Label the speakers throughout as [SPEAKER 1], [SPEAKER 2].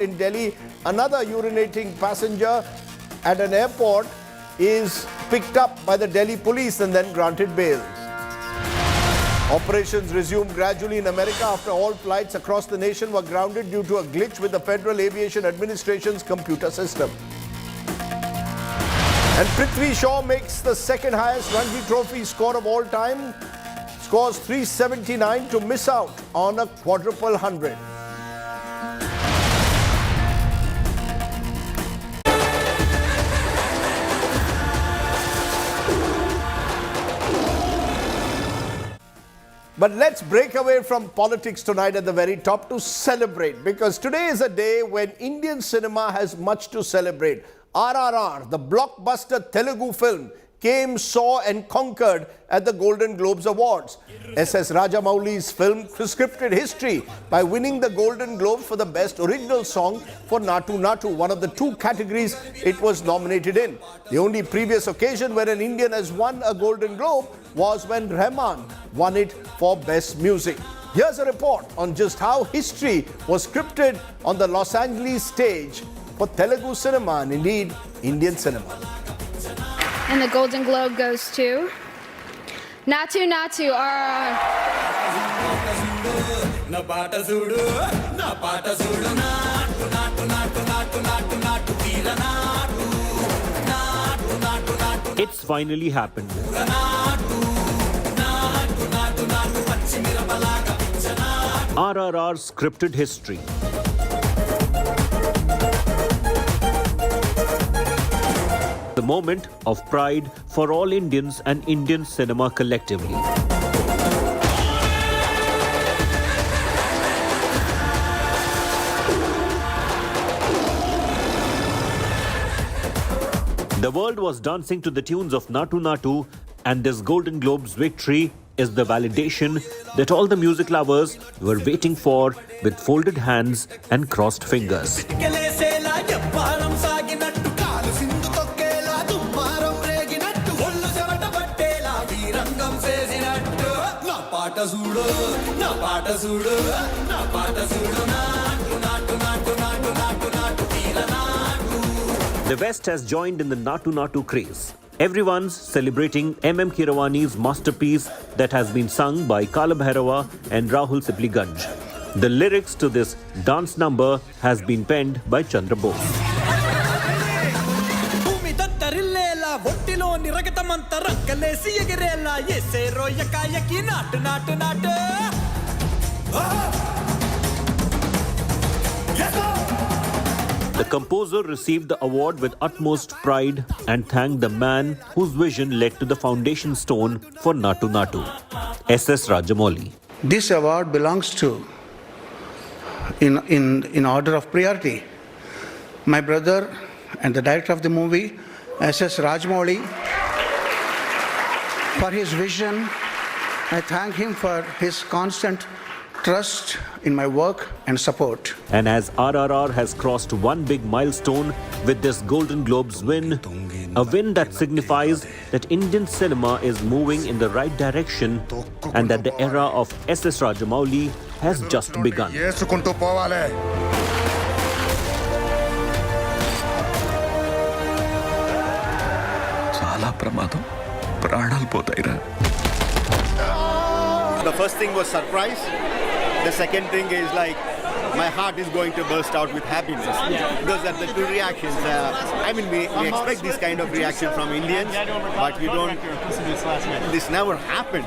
[SPEAKER 1] In Delhi, another urinating passenger at an airport is picked up by the Delhi police and then granted bail. Operations resumed gradually in America after all flights across the nation were grounded due to a glitch with the Federal Aviation Administration's computer system. And Prithvi Shaw makes the second highest Ranji Trophy score of all time, scores 379 to miss out on a quadruple 100. But let's break away from politics tonight at the very top to celebrate, because today is a day when Indian cinema has much to celebrate. RRR, the blockbuster Telugu film, came, saw and conquered at the Golden Globes Awards. SS Rajamouli's film scripted history by winning the Golden Globe for the Best Original Song for Naatu Naatu, one of the two categories it was nominated in. The only previous occasion where an Indian has won a Golden Globe was when Rahman won it for Best Music. Here's a report on just how history was scripted on the Los Angeles stage for Telugu cinema and indeed Indian cinema.
[SPEAKER 2] And the Golden Globe goes to Naatu Naatu, RRR.
[SPEAKER 3] It's finally happened. RRR scripted history. The moment of pride for all Indians and Indian cinema collectively. The world was dancing to the tunes of Naatu Naatu, and this Golden Globes victory is the validation that all the music lovers were waiting for with folded hands and crossed fingers. The West has joined in the Naatu Naatu craze. Everyone's celebrating Keeravaani's masterpiece that has been sung by Kala Bhairava and Rahul Sipliganj. The lyrics to this dance number has been penned by Chandra Bose. The composer received the award with utmost pride and thanked the man whose vision led to the foundation stone for Naatu Naatu, SS Rajamouli.
[SPEAKER 4] This award belongs to, in order of priority, my brother and the director of the movie, SS Rajamouli, for his vision. I thank him for his constant trust in my work and support.
[SPEAKER 3] And as RRR has crossed one big milestone with this Golden Globes win, a win that signifies that Indian cinema is moving in the right direction and that the era of SS Rajamouli has just begun.
[SPEAKER 5] The first thing was surprise. The second thing is like my heart is going to burst out with happiness. Those are the two reactions. We expect this kind of reaction from Indians, but we don't. This never happened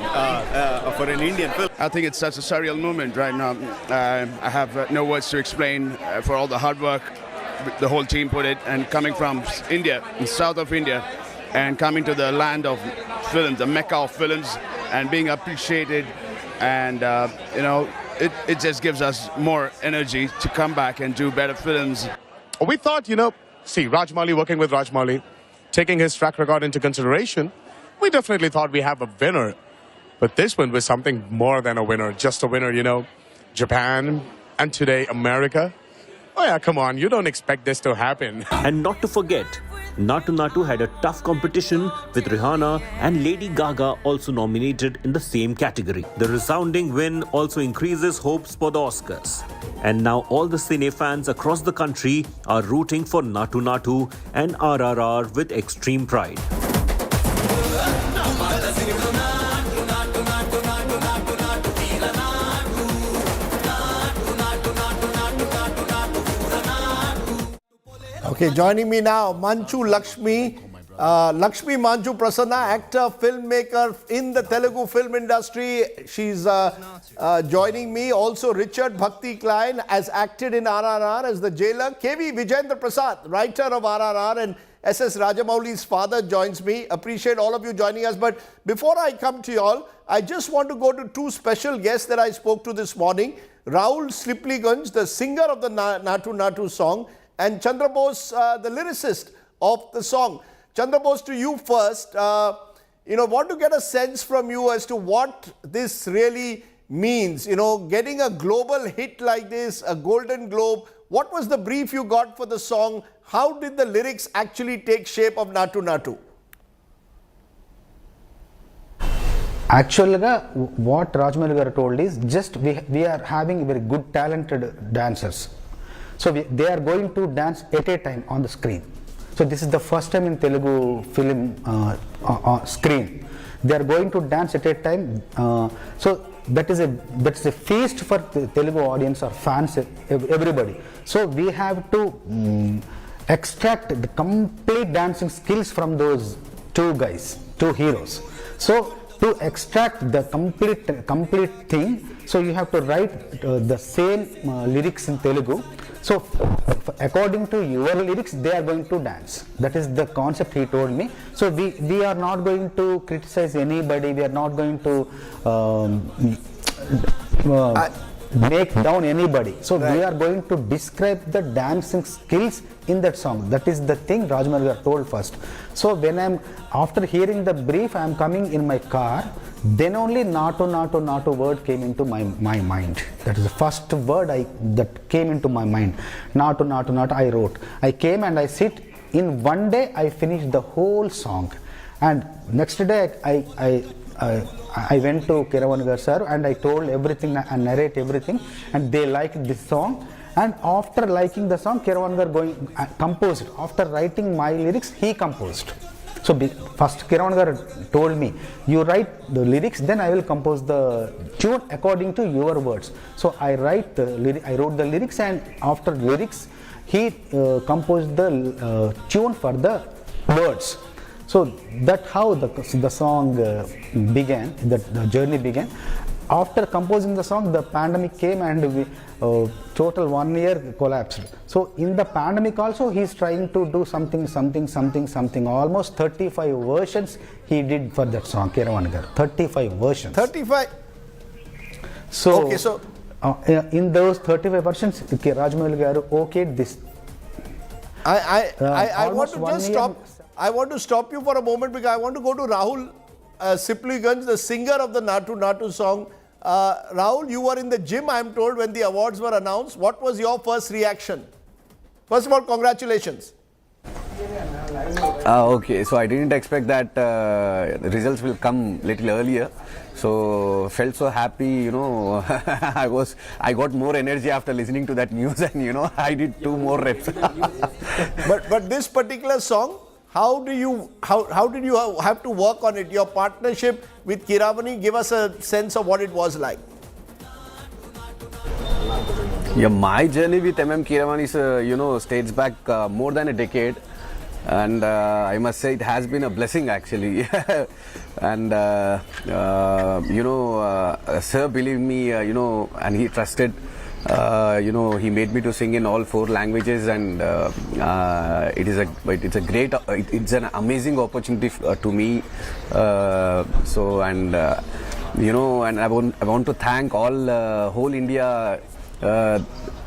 [SPEAKER 5] for an Indian film.
[SPEAKER 6] I think it's such a surreal moment right now. I have no words to explain for all the hard work the whole team put it, and coming from India, in south of India, and coming to the land of films, the Mecca of films, and being appreciated, and it just gives us more energy to come back and do better films.
[SPEAKER 7] We thought, Rajamouli, working with Rajamouli, taking his track record into consideration, we definitely thought we have a winner. But this one was something more than a winner, just a winner, Japan, and today America. Oh yeah, come on, you don't expect this to happen.
[SPEAKER 3] And not to forget, Naatu Naatu had a tough competition with Rihanna and Lady Gaga also nominated in the same category. The resounding win also increases hopes for the Oscars. And now all the cine fans across the country are rooting for Naatu Naatu and RRR with extreme pride.
[SPEAKER 1] Okay, joining me now, Manchu Lakshmi. Lakshmi Manchu Prasanna, actor, filmmaker in the Telugu film industry. She's joining me. Also, Richard Bhakti Klein has acted in RRR as the jailer. KV Vijayendra Prasad, writer of RRR, and SS Rajamouli's father joins me. Appreciate all of you joining us. But before I come to you all, I just want to go to two special guests that I spoke to this morning. Rahul Slipliganj, the singer of the Naatu Naatu song, and Chandra Bose, the lyricist of the song. Chandra Bose, to you first. Want to get a sense from you as to what this really means. Getting a global hit like this, a Golden Globe. What was the brief you got for the song? How did the lyrics actually take shape of Naatu Naatu?
[SPEAKER 4] Actually, what Rajamouli garu told is just we are having very good talented dancers. So they are going to dance at a time on the screen. So this is the first time in Telugu film screen. They are going to dance at a time. So that is a feast for the Telugu audience or fans, everybody. So we have to extract the complete dancing skills from those two guys, two heroes. So to extract the complete thing, so you have to write the same lyrics in Telugu. So according to your lyrics, they are going to dance. That is the concept he told me. So we are not going to criticize anybody. We are not going to make down anybody. So we are going to describe the dancing skills in that song. That is the thing Rajamouli told first. So when after hearing the brief, I am coming in my car. Then only Naatu Naatu Naatu word came into my mind. That is the first word that came into my mind. Naatu Naatu Naatu I wrote. I came and I sit. In one day I finished the whole song. And next day I went to Keeravaani sir and I told everything and narrate everything. And they liked this song. And after liking the song, Keeravaani composed. After writing my lyrics, he composed. So first Keeravaani told me, you write the lyrics, then I will compose the tune according to your words. So I wrote the lyrics, and after lyrics, he composed the tune for the words. So that's how the song began, the journey began. After composing the song, the pandemic came and total 1 year collapsed. So in the pandemic also, he is trying to do something. Almost 35 versions he did for that song, Keeravaani garu. 35 versions.
[SPEAKER 1] 35?
[SPEAKER 4] So,
[SPEAKER 1] okay, so
[SPEAKER 4] in those 35 versions, Rajamouli garu okayed this.
[SPEAKER 1] I want to just stop. I want to stop you for a moment because I want to go to Rahul Slipliganj, the singer of the Naatu Naatu song. Rahul, you were in the gym, I am told, when the awards were announced. What was your first reaction? First of all, congratulations.
[SPEAKER 8] Okay, so I didn't expect that the results will come little earlier. So felt so happy, I got more energy after listening to that news, and I did 2 more reps.
[SPEAKER 1] but this particular song, how did you have to work on it? Your partnership with Keeravaani, give us a sense of what it was like.
[SPEAKER 8] Yeah, my journey with Keeravaani is, states back more than a decade. And I must say it has been a blessing actually. And sir believed me, and he trusted. He made me to sing in all 4 languages, and it's an amazing opportunity to me. And I want to thank all whole India.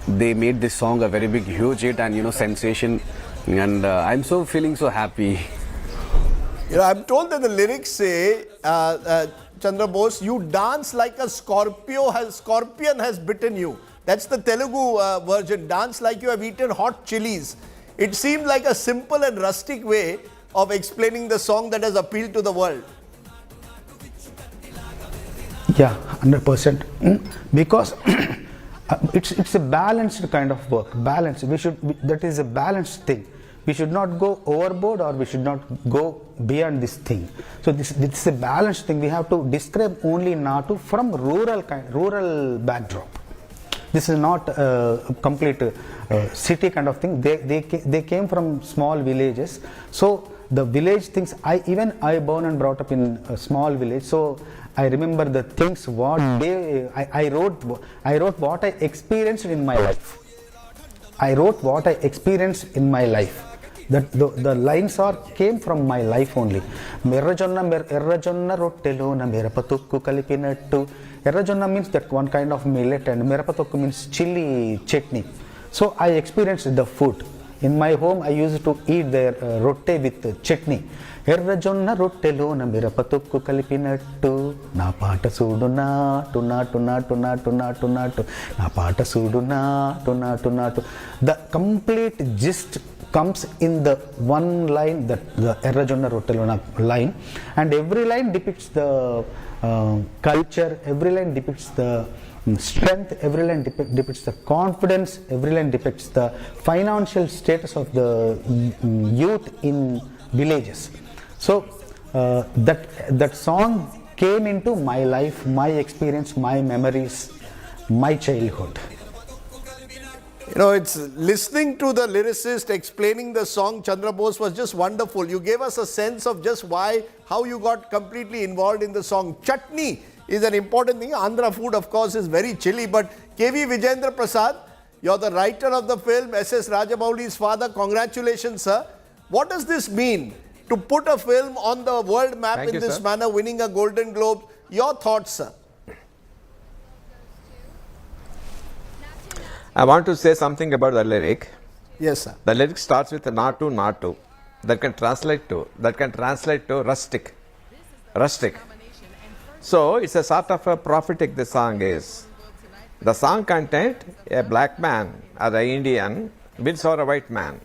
[SPEAKER 8] They made this song a very big, huge hit and sensation. And I'm feeling so happy.
[SPEAKER 1] I'm told that the lyrics say, Chandra Bose, you dance like a scorpion has bitten you. That's the Telugu version. Dance like you have eaten hot chilies. it seemed like a simple and rustic way of explaining the song that has appealed to the world.
[SPEAKER 4] Yeah, 100%. Because it's a balanced kind of work. Balance. That is a balanced thing. We should not go overboard or we should not go beyond this thing. So this is a balanced thing. We have to describe only Naatu from rural backdrop. This is not a complete city kind of thing. They came from small villages. So the village things, I born and brought up in a small village. So I remember the things what I wrote what I experienced in my life. I wrote what I experienced in my life. That the lines came from my life only. Errajonna rottelona merapatukku kalipinattu. Errajonna means that one kind of millet and merapatukku means chili chutney. So I experienced the food. In my home I used to eat the rotte with chutney. Errajonna rottelona merapatukku kalipinattu. Na paata sudu naatu naatu naatu naatu naatu naatu. Na paata sudu naatu naatu naatu. The complete gist comes in the one line, that the Errajonna Rottelona line, and every line depicts the culture, every line depicts the strength, every line depicts the confidence, every line depicts the financial status of the youth in villages. So that song came into my life, my experience, my memories, my childhood.
[SPEAKER 1] You know, it's listening to the lyricist explaining the song, Chandra Bose, was just wonderful. You gave us a sense of just how you got completely involved in the song. Chutney is an important thing. Andhra food, of course, is very chilly. But K.V. Vijayendra Prasad, you're the writer of the film, SS Rajamouli's father. Congratulations, sir. What does this mean to put a film on the world map in this manner, winning a Golden Globe? Your thoughts, sir?
[SPEAKER 9] I want to say something about the lyric.
[SPEAKER 1] Yes, sir.
[SPEAKER 9] The lyric starts with Naatu Naatu. That can translate to rustic. Rustic. So it's a sort of a prophetic, the song is. The song content, a black man or an Indian wins over a white man.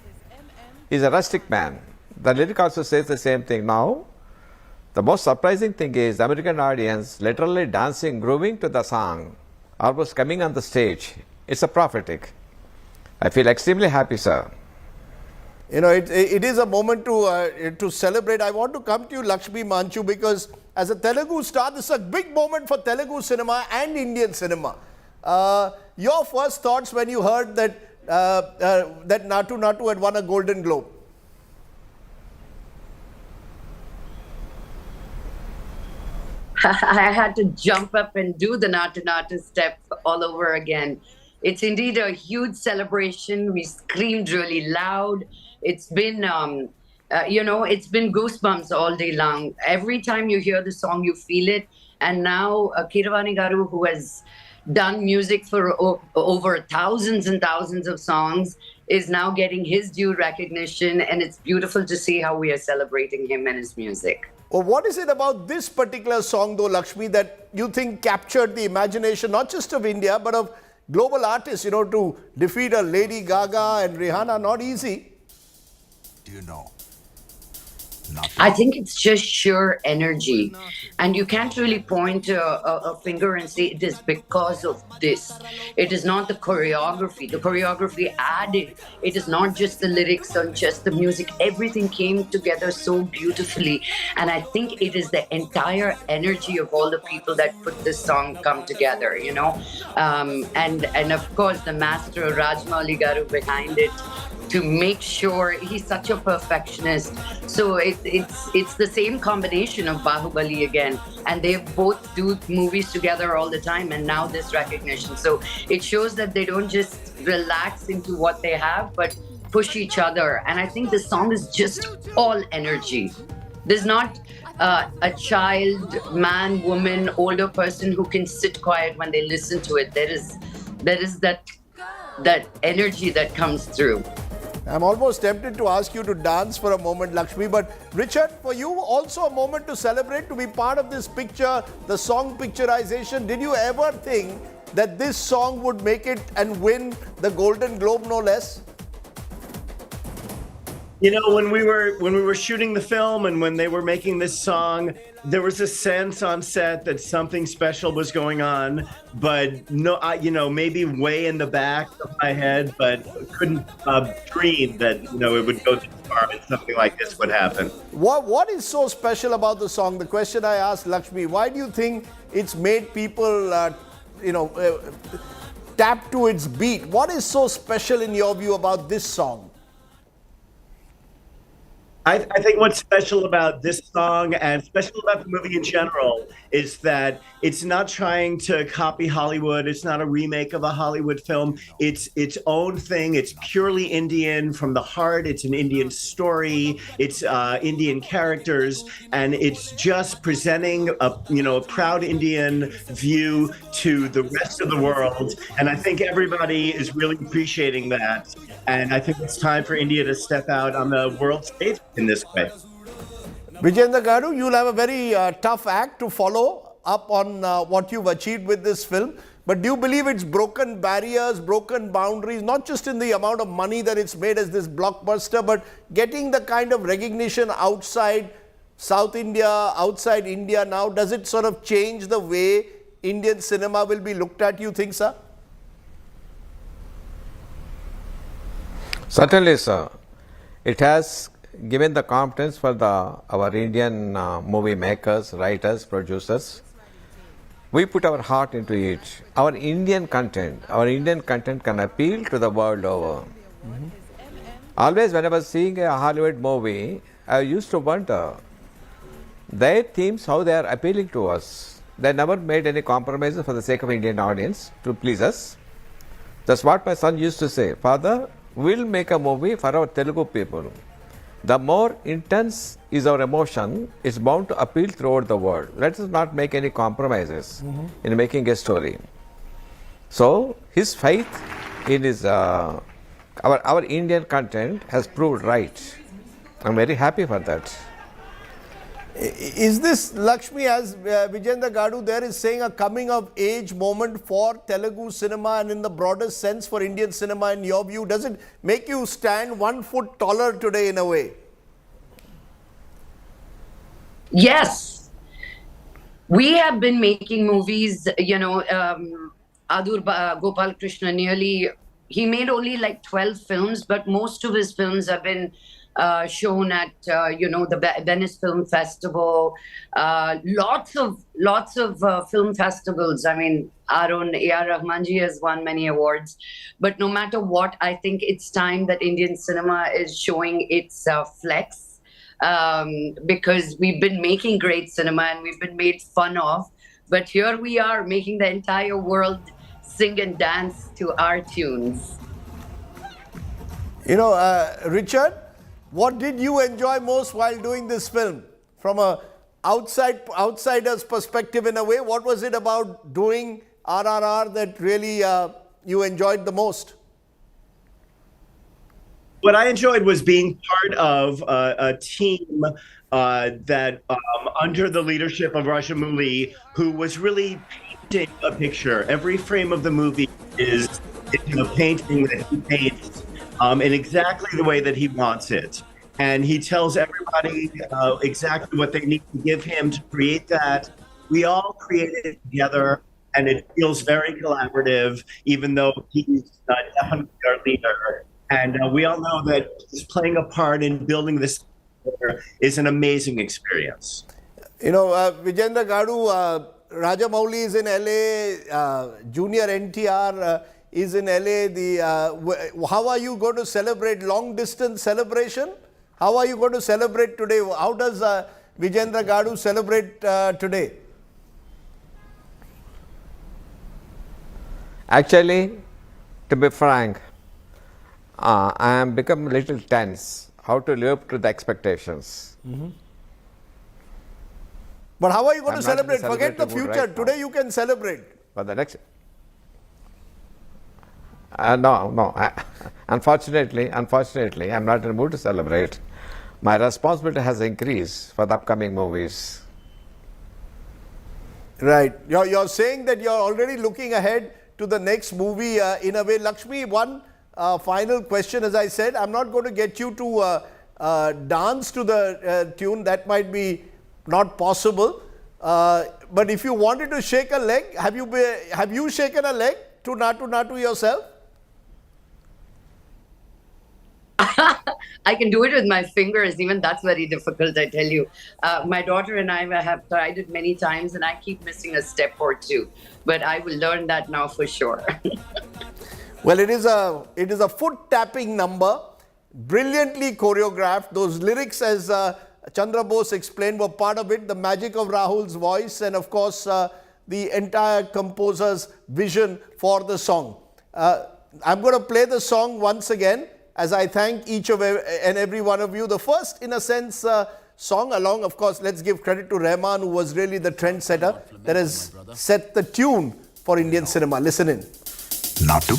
[SPEAKER 9] He's a rustic man. The lyric also says the same thing. Now, the most surprising thing is the American audience literally dancing, grooving to the song, almost coming on the stage. It's a prophetic. I feel extremely happy, sir.
[SPEAKER 1] You know, it is a moment to celebrate. I want to come to you, Lakshmi Manchu, because as a Telugu star, this is a big moment for Telugu cinema and Indian cinema. Your first thoughts when you heard that Naatu Naatu had won a Golden Globe?
[SPEAKER 10] I had to jump up and do the Naatu Naatu step all over again. It's indeed a huge celebration. We screamed really loud. It's been, it's been goosebumps all day long. Every time you hear the song, you feel it. And now Keeravaani Garu, who has done music for over thousands and thousands of songs, is now getting his due recognition. And it's beautiful to see how we are celebrating him and his music.
[SPEAKER 1] Well, what is it about this particular song, though, Lakshmi, that you think captured the imagination, not just of India, but of global artists? You know, to defeat a Lady Gaga and Rihanna, not easy.
[SPEAKER 11] Do you know?
[SPEAKER 10] I think it's just sheer energy. And you can't really point a finger and say it is because of this. It is not the choreography. The choreography added. It is not just the lyrics or just the music. Everything came together so beautifully. And I think it is the entire energy of all the people that put this song come together, you know. And of course, the master Rajamouli Garu behind it, to make sure he's such a perfectionist. So it's the same combination of Bahubali again. And they both do movies together all the time, and now this recognition. So it shows that they don't just relax into what they have, but push each other. And I think the song is just all energy. There's not a child, man, woman, older person who can sit quiet when they listen to it. There is that energy that comes through.
[SPEAKER 1] I'm almost tempted to ask you to dance for a moment, Lakshmi, but Richard, for you also a moment to celebrate, to be part of this picture, the song picturization. Did you ever think that this song would make it and win the Golden Globe, no less?
[SPEAKER 12] You know, when we were shooting the film and when they were making this song, there was a sense on set that something special was going on, but no, maybe way in the back of my head, but couldn't dream that it would go this far and something like this would happen.
[SPEAKER 1] What is so special about the song? The question I asked Lakshmi, why do you think it's made people, tap to its beat? What is so special in your view about this song?
[SPEAKER 12] I think what's special about this song and special about the movie in general is that it's not trying to copy Hollywood. It's not a remake of a Hollywood film. It's its own thing. It's purely Indian from the heart. It's an Indian story. It's Indian characters, and it's just presenting a proud Indian view to the rest of the world. And I think everybody is really appreciating that. And I think it's time for India to step out on the world stage in this way.
[SPEAKER 1] Vijayendra Gadu, you'll have a very tough act to follow up on what you've achieved with this film. But do you believe it's broken barriers, broken boundaries, not just in the amount of money that it's made as this blockbuster, but getting the kind of recognition outside South India, outside India now? Does it sort of change the way Indian cinema will be looked at, you think, sir?
[SPEAKER 9] Certainly, sir. It has given the confidence for our Indian movie makers, writers, producers. We put our heart into it. Our Indian content can appeal to the world over. Always when I was seeing a Hollywood movie, I used to wonder their themes, how they are appealing to us. They never made any compromises for the sake of Indian audience to please us. That's what my son used to say. Father, we'll make a movie for our Telugu people. The more intense is our emotion, it's bound to appeal throughout the world. Let us not make any compromises in making a story. So his faith in his our Indian content has proved right. I'm very happy for that.
[SPEAKER 1] Is this, Lakshmi, as Vijayendra Gadu there is saying, a coming of age moment for Telugu cinema and in the broader sense for Indian cinema in your view? Does it make you stand 1 foot taller today in a way?
[SPEAKER 10] Yes. We have been making movies, Adur Gopal Krishna he made only like 12 films, but most of his films have been shown at the Venice Film Festival, lots of film festivals. I mean, our own A.R. Rahmanji has won many awards. But no matter what, I think it's time that Indian cinema is showing its flex, because we've been making great cinema and we've been made fun of. But here we are making the entire world sing and dance to our tunes.
[SPEAKER 1] Richard, what did you enjoy most while doing this film? From a outsider's perspective in a way, what was it about doing RRR that really you enjoyed the most?
[SPEAKER 12] What I enjoyed was being part of a team that under the leadership of Rajamouli, who was really painting a picture. Every frame of the movie is a painting that he paints in exactly the way that he wants it. And he tells everybody exactly what they need to give him to create that. We all create it together, and it feels very collaborative, even though he's definitely our leader. And we all know that he's playing a part in building this is an amazing experience.
[SPEAKER 1] Vijayendra Gadu, Rajamouli is in LA, Junior NTR is in LA. How are you going to celebrate long distance celebration? How are you going to celebrate today? How does Vijayendra Gadu celebrate today?
[SPEAKER 9] Actually, to be frank, I am become a little tense how to live up to the expectations.
[SPEAKER 1] But how are you going to celebrate? Forget the future. Right, today you can celebrate.
[SPEAKER 9] But the next... no. Unfortunately, I'm not in the mood to celebrate. My responsibility has increased for the upcoming movies.
[SPEAKER 1] Right. You're saying that you're already looking ahead to the next movie in a way. Lakshmi, one final question. As I said, I'm not going to get you to dance to the tune, that might be not possible. But if you wanted to shake a leg, have you shaken a leg to Naatu Naatu yourself?
[SPEAKER 10] I can do it with my fingers. Even that's very difficult, I tell you. My daughter and I have tried it many times, and I keep missing a step or two. But I will learn that now for sure.
[SPEAKER 1] Well, it is a foot tapping number, brilliantly choreographed. Those lyrics, as Chandra Bose explained, were part of it. The magic of Rahul's voice, and of course, the entire composer's vision for the song. I'm going to play the song once again, as I thank each and every one of you. The first, in a sense, song along, of course, let's give credit to Rahman, who was really the trendsetter that has set the tune for Indian cinema. Listen in.
[SPEAKER 11] Naatu.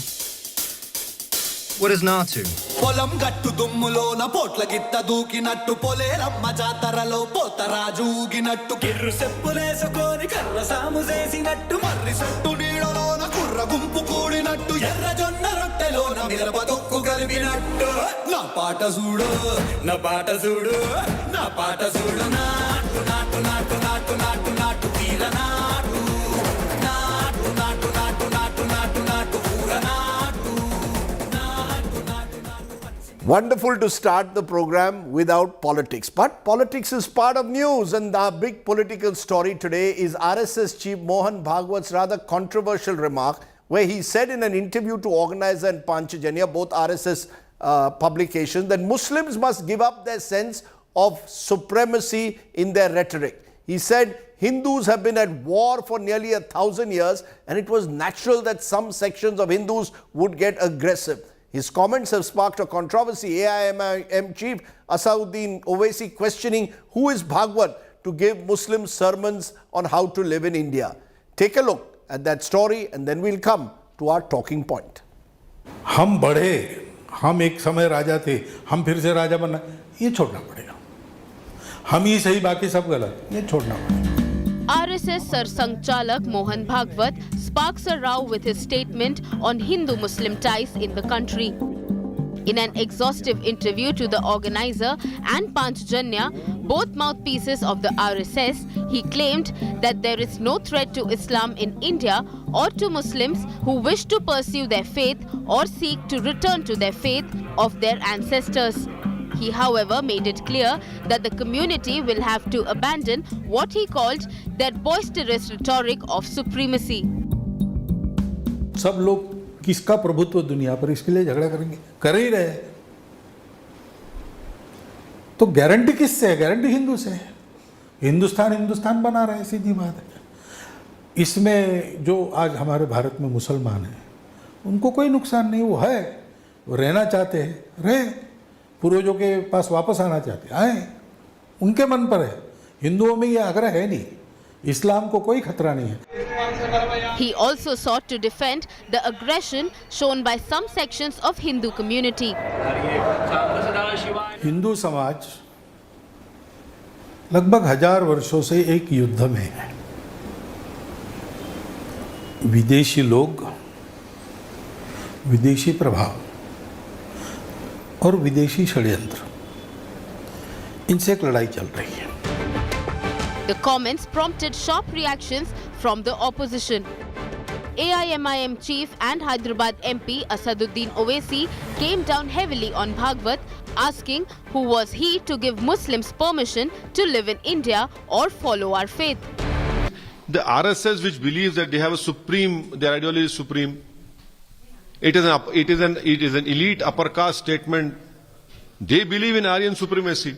[SPEAKER 13] What is Naatu?
[SPEAKER 14] పొలం గట్టు దుమ్ములోన పోట్ల గిత్త దూకినట్టు పొలేరమ్మ జాతరలో పోతరాజు ఊగినట్టు కిర్రు సెప్పులేసుకొని కర్ర సాము చేసినట్టు మర్రి చెట్టు నీడలోన కుర్ర గుంపు కూడినట్టు ఎర్ర జొన్న రొట్టెలోన మిరప తొక్కు కలిపినట్టు నా పాట చూడు నా పాట చూడు నా పాట చూడు నాటు నాటు నాటు నాటు నాటు నాటు తీర నాటు నాటు నాటు నాటు నాటు నాటు నాటు ఊర నాటు.
[SPEAKER 1] Wonderful to start the program without politics. But politics is part of news, and the big political story today is RSS chief Mohan Bhagwat's rather controversial remark, where he said in an interview to Organizer and Panchajanya, both RSS publications, that Muslims must give up their sense of supremacy in their rhetoric. He said Hindus have been at war for nearly 1,000 years, and it was natural that some sections of Hindus would get aggressive. His comments have sparked a controversy. AIMIM chief Asauddin Owaisi questioning who is Bhagwat to give Muslim sermons on how to live in India. Take a look at that story, and then we'll come to our talking point.
[SPEAKER 15] हम बढ़े, हम एक समय राजा थे, हम फिर से राजा बनना, ये छोड़ना पड़ेगा. हम ही सही, बाकी सब गलत, ये छोड़ना पड़ेगा.
[SPEAKER 16] RSS Sarsangchalak Mohan Bhagwat sparks a row with his statement on Hindu-Muslim ties in the country. In an exhaustive interview to the Organizer and Panchajanya, both mouthpieces of the RSS, he claimed that there is no threat to Islam in India or to Muslims who wish to pursue their faith or seek to return to their faith of their ancestors. He, however, made it clear that the community will have to abandon what he called their boisterous rhetoric of supremacy.
[SPEAKER 15] सब लोग किसका प्रभुत्व दुनिया पर, इसके लिए झगड़ा करेंगे, कर ही रहे. तो गारंटी किससे है? गारंटी हिंदू से है. हिंदुस्तान बना रहे, सीधी बात है. इसमें जो आज हमारे भारत में मुसलमान हैं, उनको कोई नुकसान नहीं. वो है, वो रहना चाहते हैं, रहे. पूर्वजों के पास वापस आना चाहते हैं, आए. उनके मन पर है. हिंदुओं में ये आग्रह है नहीं. इस्लाम को कोई खतरा नहीं है.
[SPEAKER 16] He also sought to defend the aggression shown by some sections of Hindu community.
[SPEAKER 15] Hindu समाज लगभग 1000 वर्षों से एक युद्ध में है. विदेशी लोग, विदेशी प्रभाव और विदेशी षड्यंत्र, इनसे एक लड़ाई चल रही है.
[SPEAKER 16] The comments prompted sharp reactions from the opposition. AIMIM chief and Hyderabad MP Asaduddin Owaisi came down heavily on Bhagwat, asking who was he to give Muslims permission to live in India or follow our faith.
[SPEAKER 17] The RSS, which believes that they have a supreme, their ideology is supreme, it is an elite upper caste statement. They believe in Aryan supremacy.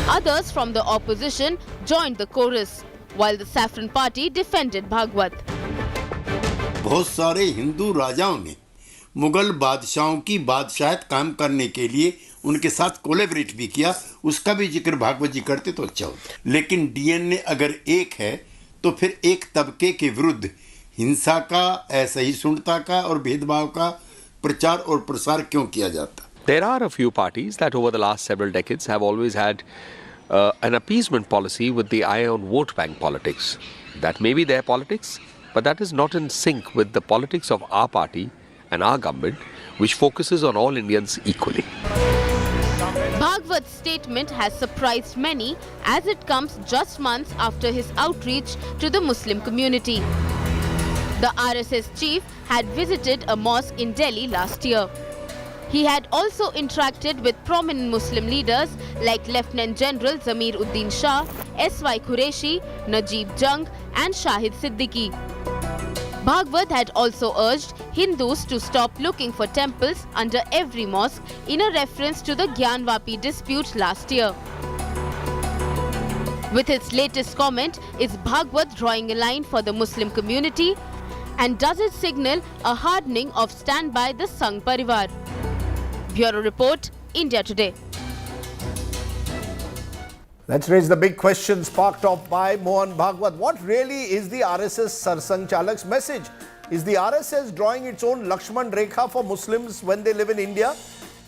[SPEAKER 16] Others from the opposition joined the chorus, while the Saffron Party defended Bhagwat.
[SPEAKER 18] बहुत सारे हिंदू राजाओं ने मुगल बादशाहों की बादशाहत काम करने के लिए उनके साथ कोलैबोरेट भी किया. उसका भी जिक्र भागवत जी करते तो अच्छा होता. लेकिन डीएनए अगर एक है तो फिर एक तबके के विरुद्ध हिंसा का, असहिष्णुता का और भेदभाव का प्रचार और प्रसार क्यों किया जाता?
[SPEAKER 19] There are a few parties that over the last several decades have always had an appeasement policy with the eye on vote bank politics. That may be their politics, but that is not in sync with the politics of our party and our government, which focuses on all Indians equally.
[SPEAKER 16] Bhagwat's statement has surprised many as it comes just months after his outreach to the Muslim community. The RSS chief had visited a mosque in Delhi last year. He had also interacted with prominent Muslim leaders like Lieutenant General Zamir Uddin Shah, S.Y. Qureshi, Najib Jung and Shahid Siddiqui. Bhagwat had also urged Hindus to stop looking for temples under every mosque in a reference to the Gyanvapi dispute last year. With its latest comment, is Bhagwat drawing a line for the Muslim community? And does it signal a hardening of stand by the Sangh Parivar? Bureau Report, India Today.
[SPEAKER 1] Let's raise the big question sparked off by Mohan Bhagwat. What really is the RSS Sarsanchalak's message? Is the RSS drawing its own Lakshman Rekha for Muslims when they live in India?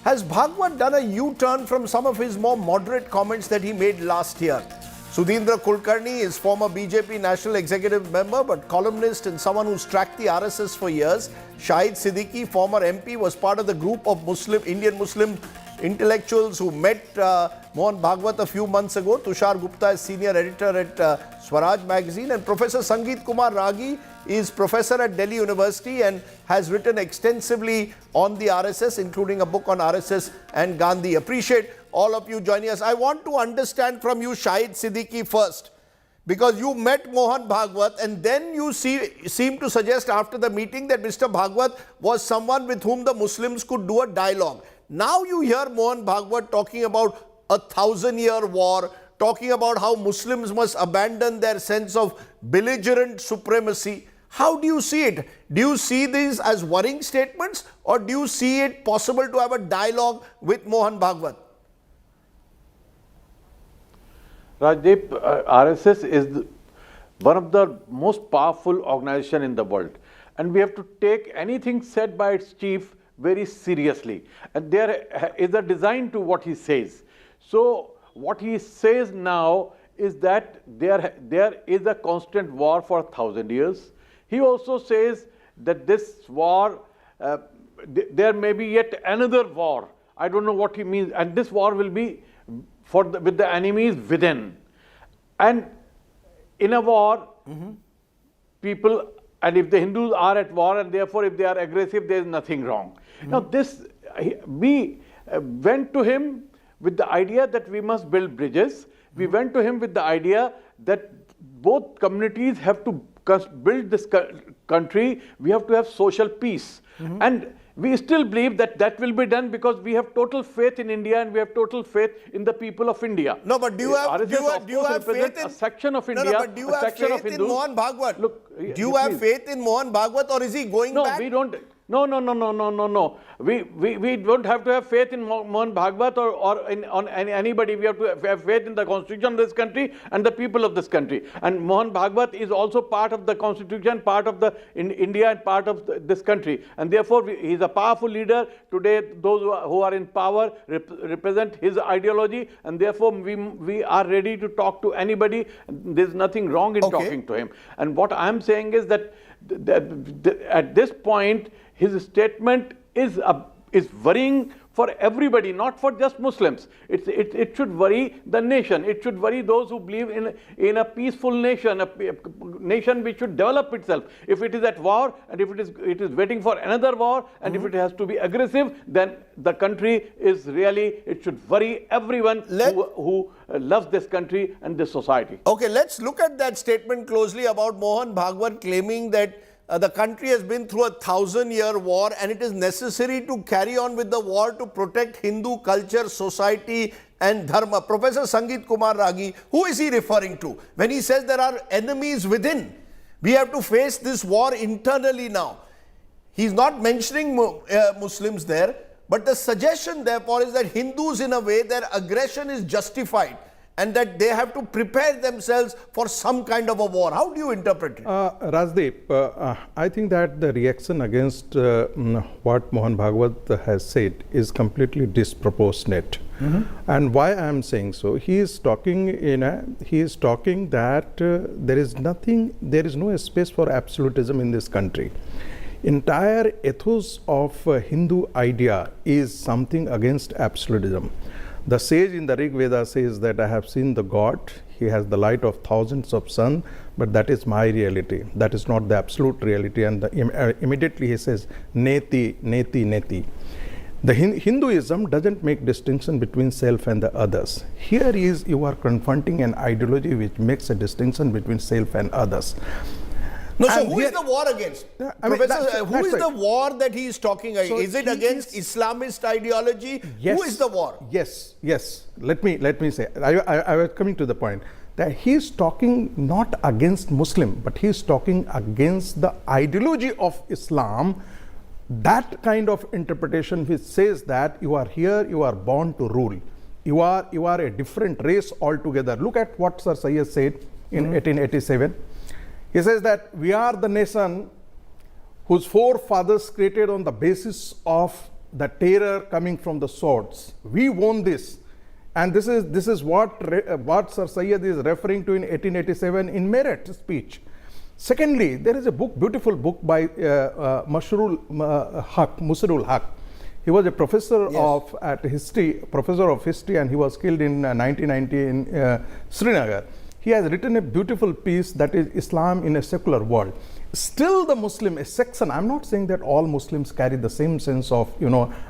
[SPEAKER 1] Has Bhagwat done a U-turn from some of his more moderate comments that he made last year? Sudhindra Kulkarni is former BJP National Executive Member but columnist and someone who's tracked the RSS for years. Shahid Siddiqui, former MP, was part of the group of Indian Muslim intellectuals who met Mohan Bhagwat a few months ago. Tushar Gupta is senior editor at Swaraj magazine, and Professor Sangeet Kumar Ragi is professor at Delhi University and has written extensively on the RSS, including a book on RSS and Gandhi. Appreciate all of you joining us. I want to understand from you, Shahid Siddiqui, first, because you met Mohan Bhagwat and then you seem to suggest after the meeting that Mr. Bhagwat was someone with whom the Muslims could do a dialogue. Now you hear Mohan Bhagwat talking about a 1,000-year war, talking about how Muslims must abandon their sense of belligerent supremacy. How do you see it? Do you see these as worrying statements, or do you see it possible to have a dialogue with Mohan Bhagwat?
[SPEAKER 20] Rajdeep, RSS is one of the most powerful organizations in the world, and we have to take anything said by its chief very seriously, and there is a design to what he says. So what he says now is that there is a constant war for 1,000 years. He also says that this war, there may be yet another war. I don't know what he means, and this war will be with the enemies within. And in a war, people, and if the Hindus are at war and therefore if they are aggressive, there is nothing wrong. Now we went to him with the idea that we must build bridges. We went to him with the idea that both communities have to build this country. We have to have social peace. And we still believe that that will be done because we have total faith in India and we have total faith in the people of India.
[SPEAKER 1] No, but do you have faith in
[SPEAKER 20] a section of India?
[SPEAKER 1] No, but do you have faith in Mohan Bhagwat? Look, do you have faith in Mohan Bhagwat, or is he going back?
[SPEAKER 20] No, we don't. No. We don't have to have faith in Mohan Bhagwat or on anybody. We have to have faith in the constitution of this country and the people of this country. And Mohan Bhagwat is also part of the constitution, part of in India and part of this country. And therefore, he is a powerful leader. Today, those who are in power represent his ideology. And therefore, we are ready to talk to anybody. There's nothing wrong in talking to him. And what I'm saying is that at this point, his statement is worrying for everybody, not for just Muslims. It should worry the nation. It should worry those who believe in a peaceful nation, a nation which should develop itself. If it is at war and if it is waiting for another war, and if it has to be aggressive, then the country is really, it should worry everyone who loves this country and this society.
[SPEAKER 1] Okay, let's look at that statement closely about Mohan Bhagwat claiming that the country has been through a 1,000-year war and it is necessary to carry on with the war to protect Hindu culture, society and dharma. Professor Sangeet Kumar Ragi, who is he referring to when he says there are enemies within? We have to face this war internally now. He's not mentioning Muslims there, but the suggestion therefore is that Hindus, in a way, their aggression is justified and that they have to prepare themselves for some kind of a war. How do you interpret it?
[SPEAKER 21] Rajdeep, I think that the reaction against what Mohan Bhagwat has said is completely disproportionate. And why I am saying so? He is talking that there is no space for absolutism in this country. Entire ethos of Hindu idea is something against absolutism. The sage in the Rig Veda says that I have seen the God. He has the light of thousands of sun, but that is my reality. That is not the absolute reality. And immediately he says, Neti, Neti, Neti. The Hinduism doesn't make distinction between self and the others. Here you are confronting an ideology which makes a distinction between self and others.
[SPEAKER 1] No, so who is the war against? Professor, who is the war that he is talking against? Is it against Islamist ideology?
[SPEAKER 21] Yes,
[SPEAKER 1] who is the war?
[SPEAKER 21] Yes. Let me say, I was coming to the point that he is talking not against Muslim, but he is talking against the ideology of Islam. That kind of interpretation which says that you are here, you are born to rule. You are a different race altogether. Look at what Sir Syed said in 1887. He says that we are the nation whose forefathers created on the basis of the terror coming from the swords. We won this. And this is what Sir Syed is referring to in 1887 in Meerut speech. Secondly, there is a beautiful book by Mushrul Haq. He was a professor of history, and he was killed in 1990 in Srinagar. He has written a beautiful piece that is Islam in a secular world. Still the Muslim, a section, I'm not saying that all Muslims carry the same sense of,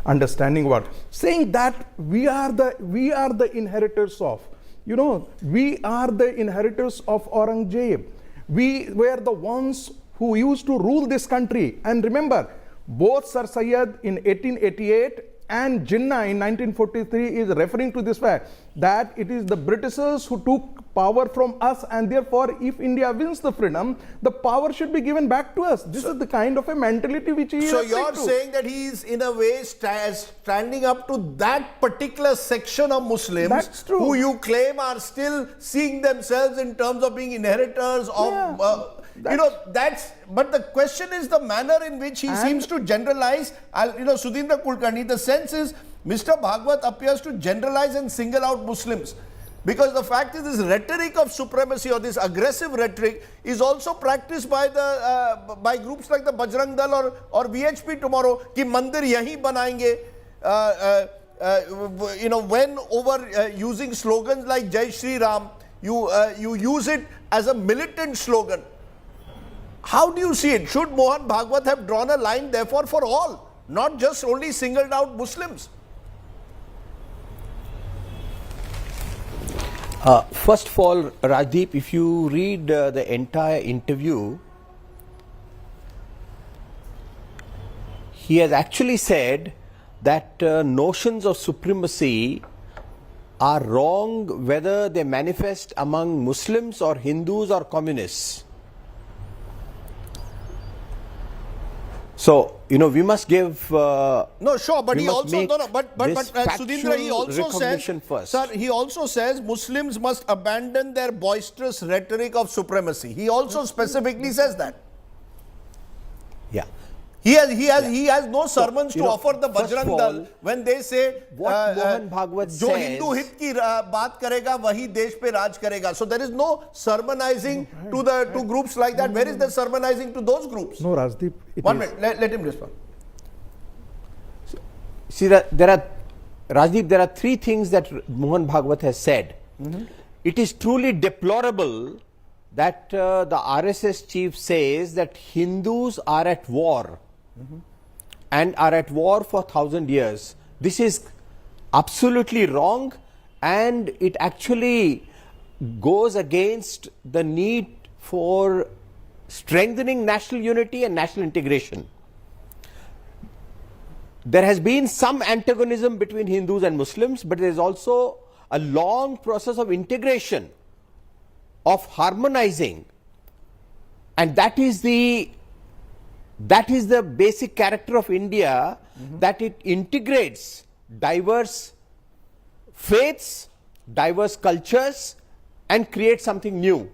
[SPEAKER 21] understanding what, saying that we are the inheritors of, we are the inheritors of Aurangzeb. We were the ones who used to rule this country. And remember, both Sir Syed in 1888 and Jinnah in 1943 is referring to this fact that it is the Britishers who took power from us, and therefore if India wins the freedom, the power should be given back to us. This is the kind of a mentality which he is.
[SPEAKER 1] So you're saying that he is in a way standing up to that particular section of Muslims who you claim are still seeing themselves in terms of being inheritors of but the question is the manner in which he seems to generalize. Sudhindra Kulkarni, the sense is Mr. Bhagwat appears to generalize and single out Muslims, because the fact is this rhetoric of supremacy or this aggressive rhetoric is also practiced by by groups like the Bajrang Dal or VHP tomorrow ki mandir yahi banayenge. When over using slogans like Jai Shri Ram, you use it as a militant slogan. How do you see it? Should Mohan Bhagwat have drawn a line therefore for all, not just only singled out Muslims?
[SPEAKER 2] First of all, Rajdeep, if you read the entire interview, he has actually said that notions of supremacy are wrong whether they manifest among Muslims or Hindus or communists. So, we must give...
[SPEAKER 1] but Sudhindra, he also says, sir, he also says Muslims must abandon their boisterous rhetoric of supremacy. He also specifically says that.
[SPEAKER 2] Yeah.
[SPEAKER 1] He has no sermons to offer the Bajrang Dal when they say
[SPEAKER 2] what Mohan Bhagwat
[SPEAKER 1] jo Hindu hit ki baat karega wahi desh pe raj karega. So there is no sermonizing to groups like that. Where is the sermonizing to those groups?
[SPEAKER 21] No, Rajdeep.
[SPEAKER 1] 1 minute, let him respond.
[SPEAKER 2] See, Rajdeep, there are three things that Mohan Bhagwat has said. It is truly deplorable that the RSS chief says that Hindus are at war and are at war for 1,000 years. This is absolutely wrong, and it actually goes against the need for strengthening national unity and national integration. There has been some antagonism between Hindus and Muslims, but there is also a long process of integration, of harmonizing, and that is the basic character of India, that it integrates diverse faiths, diverse cultures, and creates something new.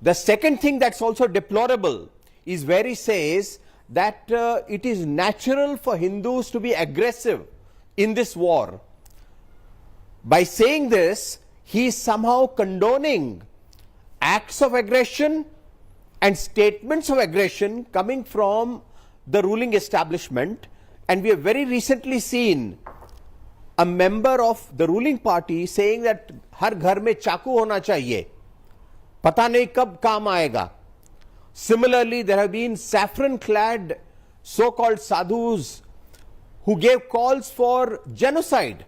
[SPEAKER 2] The second thing that's also deplorable is where he says that it is natural for Hindus to be aggressive in this war. By saying this, he is somehow condoning acts of aggression and statements of aggression coming from the ruling establishment. And we have very recently seen a member of the ruling party saying that har ghar mein chaku hona chahiye. Pata nahi kab kaam aayega. Similarly, there have been saffron-clad so-called sadhus who gave calls for genocide.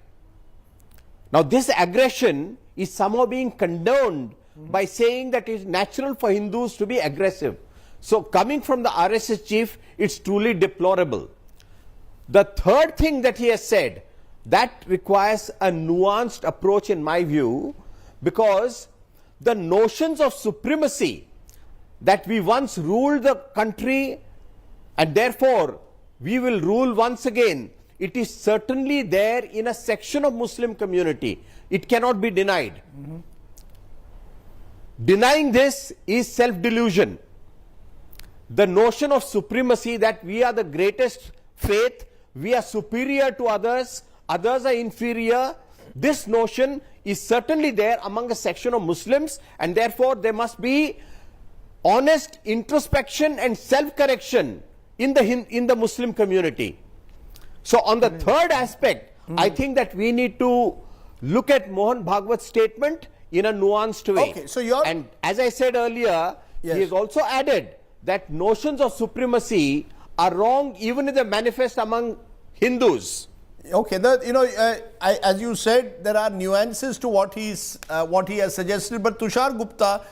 [SPEAKER 2] Now, this aggression is somehow being condoned by saying that it is natural for Hindus to be aggressive. So, coming from the RSS chief, it's truly deplorable. The third thing that he has said, that requires a nuanced approach in my view, because the notions of supremacy, that we once ruled the country and therefore we will rule once again, it is certainly there in a section of Muslim community. It cannot be denied. Denying this is self-delusion. The notion of supremacy, that we are the greatest faith, we are superior to others, others are inferior, this notion is certainly there among a section of Muslims, and therefore there must be honest introspection and self-correction in the Muslim community. So on the third aspect, I think that we need to look at Mohan Bhagwat's statement in a nuanced way.
[SPEAKER 1] Okay, so you're...
[SPEAKER 2] And as I said earlier,
[SPEAKER 1] Yes.
[SPEAKER 2] he has also added that notions of supremacy are wrong even if they manifest among Hindus.
[SPEAKER 1] Okay, as you said, there are nuances to what he has suggested. But Tushar Gupta,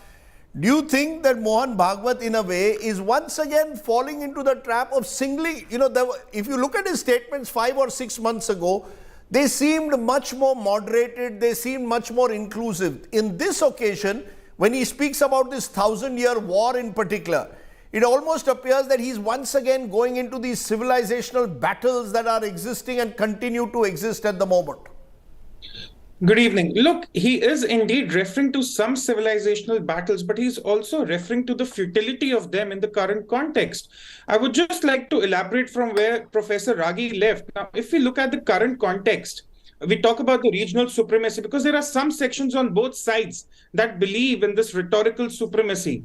[SPEAKER 1] do you think that Mohan Bhagwat, in a way, is once again falling into the trap of singly? If you look at his statements 5 or 6 months ago, they seemed much more moderated. They seemed much more inclusive. In this occasion, when he speaks about this 1,000-year war in particular, it almost appears that he's once again going into these civilizational battles that are existing and continue to exist at the moment.
[SPEAKER 5] Good evening. Look, he is indeed referring to some civilizational battles, but he's also referring to the futility of them in the current context. I would just like to elaborate from where Professor Ragi left. Now, if we look at the current context, we talk about the regional supremacy because there are some sections on both sides that believe in this rhetorical supremacy.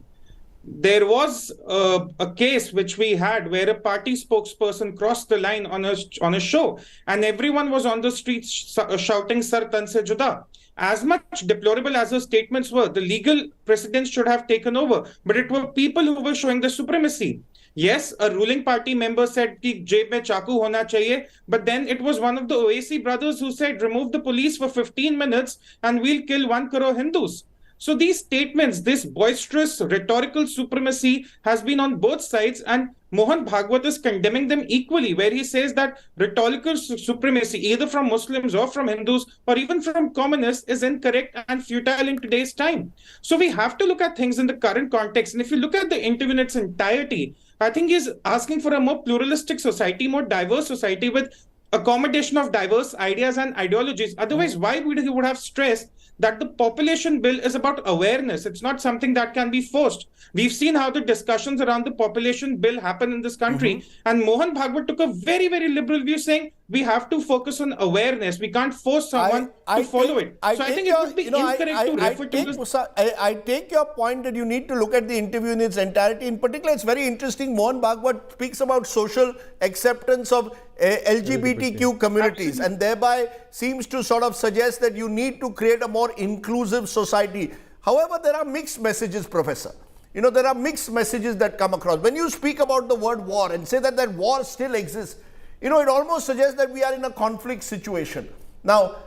[SPEAKER 5] There was a case which we had where a party spokesperson crossed the line on a show, and everyone was on the streets shouting "Sar tan se juda." As much deplorable as her statements were, the legal precedents should have taken over, but it were people who were showing the supremacy. Yes, a ruling party member said ki jeb mein chaku hona chahiye, but then it was one of the Owaisi brothers who said remove the police for 15 minutes and we'll kill 1 crore Hindus. So these statements, this boisterous rhetorical supremacy has been on both sides, and Mohan Bhagwat is condemning them equally, where he says that rhetorical supremacy, either from Muslims or from Hindus or even from communists, is incorrect and futile in today's time. So we have to look at things in the current context. And if you look at the interview in its entirety, I think he's asking for a more pluralistic society, more diverse society with accommodation of diverse ideas and ideologies. Otherwise, why would he have stressed that the population bill is about awareness? It's not something that can be forced. We've seen how the discussions around the population bill happen in this country. And Mohan Bhagwat took a very, very liberal view saying we have to focus on awareness. We can't force someone to follow it. So I think it would be incorrect to refer to this.
[SPEAKER 1] I take your point that you need to look at the interview in its entirety. In particular, it's very interesting. Mohan Bhagwat speaks about social acceptance of LGBTQ communities and thereby seems to sort of suggest that you need to create a more inclusive society. However, there are mixed messages, Professor. There are mixed messages that come across. When you speak about the word war and say that war still exists, it almost suggests that we are in a conflict situation. Now,